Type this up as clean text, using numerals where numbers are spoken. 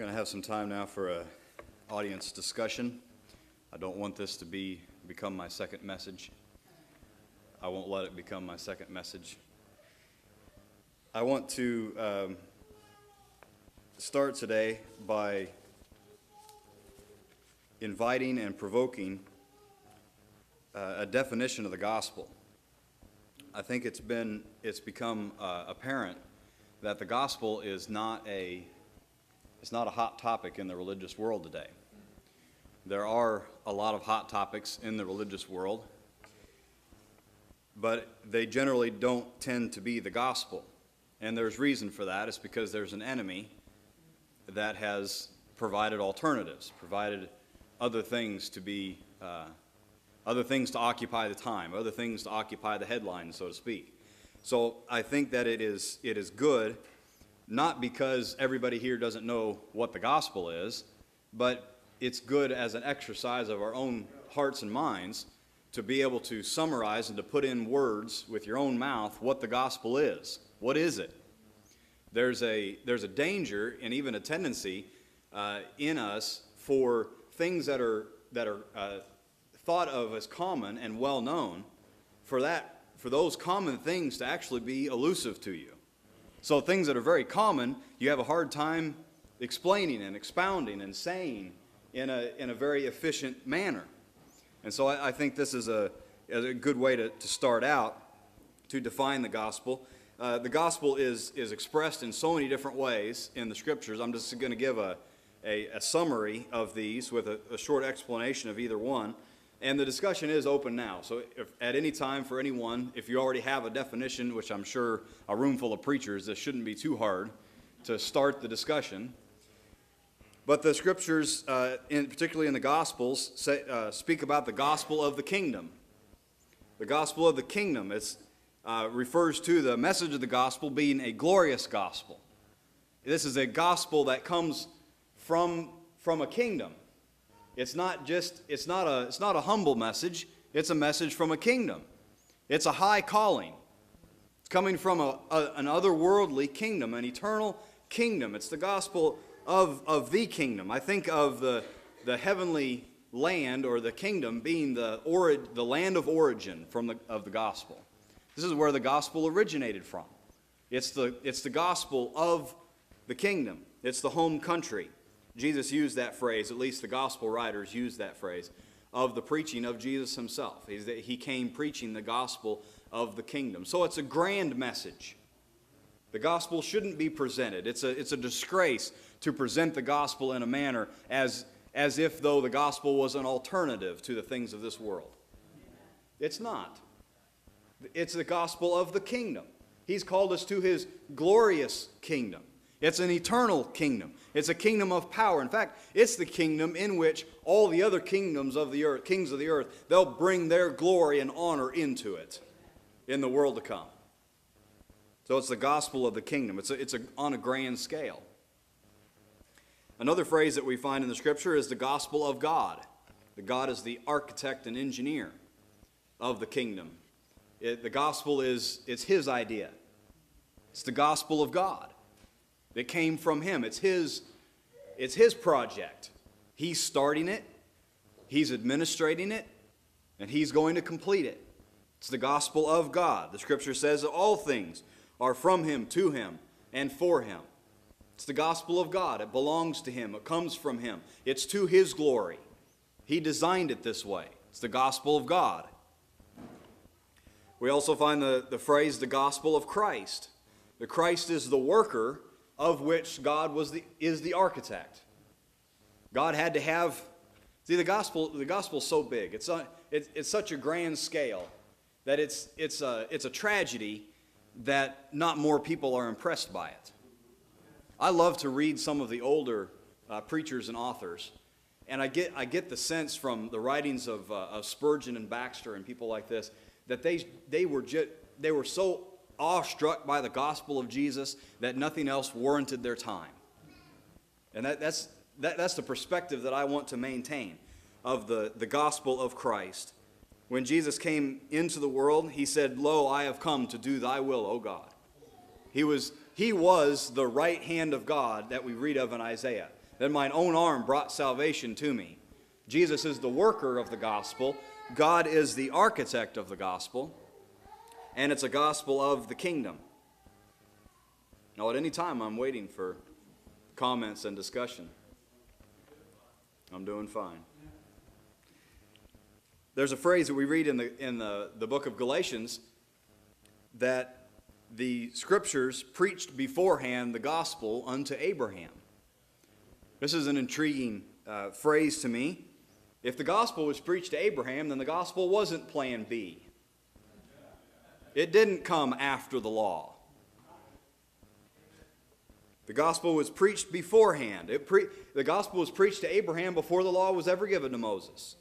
We're going to have some time now for an audience discussion. I don't want this to become my second message. I won't let it become my second message. I want to start today by inviting and provoking a definition of the gospel. I think it's become apparent that the gospel is not a hot topic in the religious world today. There are a lot of hot topics in the religious world, but they generally don't tend to be the gospel. And there's reason for that. It's because there's an enemy that has provided alternatives, provided other things to occupy the time, other things to occupy the headlines, so to speak. So I think that it is good, not because everybody here doesn't know what the gospel is, but it's good as an exercise of our own hearts and minds to be able to summarize and to put in words with your own mouth what the gospel is. What is it? There's a danger and even a tendency in us for things that are thought of as common and well known, for those common things to actually be elusive to you. So things that are very common, you have a hard time explaining and expounding and saying in a very efficient manner. And so I think this is a good way to start out to define the gospel. The gospel is expressed in so many different ways in the scriptures. I'm just going to give a summary of these with a short explanation of either one. And the discussion is open now. So if at any time for anyone, if you already have a definition, which I'm sure a room full of preachers, this shouldn't be too hard to start the discussion. But the scriptures, particularly in the Gospels, speak about the gospel of the kingdom. The gospel of the kingdom refers to the message of the gospel being a glorious gospel. This is a gospel that comes from a kingdom. It's not a humble message. It's a message from a kingdom. It's a high calling. It's coming from an otherworldly kingdom, an eternal kingdom. It's the gospel of the kingdom. I think of the heavenly land or the kingdom being the land of origin of the gospel. This is where the gospel originated from. It's the gospel of the kingdom. It's the home country. Jesus used that phrase, at least the gospel writers used that phrase, of the preaching of Jesus himself. He came preaching the gospel of the kingdom. So it's a grand message. The gospel shouldn't be presented. It's a disgrace to present the gospel in a manner as if though the gospel was an alternative to the things of this world. It's not. It's the gospel of the kingdom. He's called us to his glorious kingdom. It's an eternal kingdom. It's a kingdom of power. In fact, it's the kingdom in which all the other kingdoms of the earth, kings of the earth, they'll bring their glory and honor into it in the world to come. So it's the gospel of the kingdom. It's on a grand scale. Another phrase that we find in the scripture is the gospel of God. The God is the architect and engineer of the kingdom. The gospel it's his idea. It's the gospel of God. It came from him. It's his project. He's starting it, he's administrating it, and he's going to complete it. It's the gospel of God. The scripture says that all things are from him, to him, and for him. It's the gospel of God. It belongs to him. It comes from him. It's to his glory. He designed it this way. It's the gospel of God. We also find the phrase, the gospel of Christ. The Christ is the worker of which God is the architect. God had to have. See, the gospel is so big. It's such a grand scale that it's a tragedy that not more people are impressed by it. I love to read some of the older preachers and authors, and I get the sense from the writings of Spurgeon and Baxter and people like this that they were so awestruck by the gospel of Jesus that nothing else warranted their time. And that's the perspective that I want to maintain of the gospel of Christ. When Jesus came into the world, he said, "Lo, I have come to do thy will, O God." He was the right hand of God that we read of in Isaiah. that mine own arm brought salvation to me. Jesus is the worker of the gospel. God is the architect of the gospel. And it's a gospel of the kingdom. Now, at any time, I'm waiting for comments and discussion. I'm doing fine. There's a phrase that we read in the book of Galatians that the scriptures preached beforehand the gospel unto Abraham. This is an intriguing phrase to me. If the gospel was preached to Abraham, then the gospel wasn't plan B. It didn't come after the law. The gospel was preached beforehand. The gospel was preached to Abraham before the law was ever given to Moses.